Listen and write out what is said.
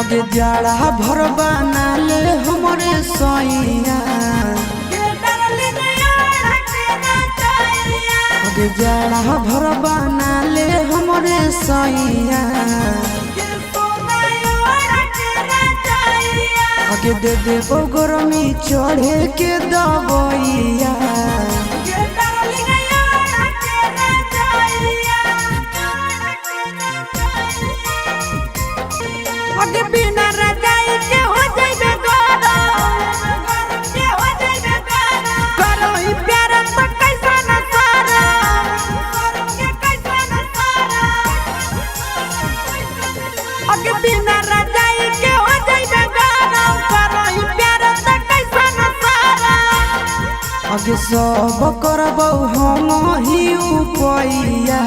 आगे जाड़ा भर बना ले हमरे सैया आगे जाड़ा भर बना ले हमरे सैया आगे दे दे गरमी चढ़े के दबैया आगे बिना रजाई के हो जाइबे गरम के हो जाइबे करो ही प्यार तो कैसा न सारा के कैसा न सारा आगे बिना रजाई के हो जाइबे गरम करो ही प्यार तो कैसा न सारा आगे सब करबौ हम ही उपैया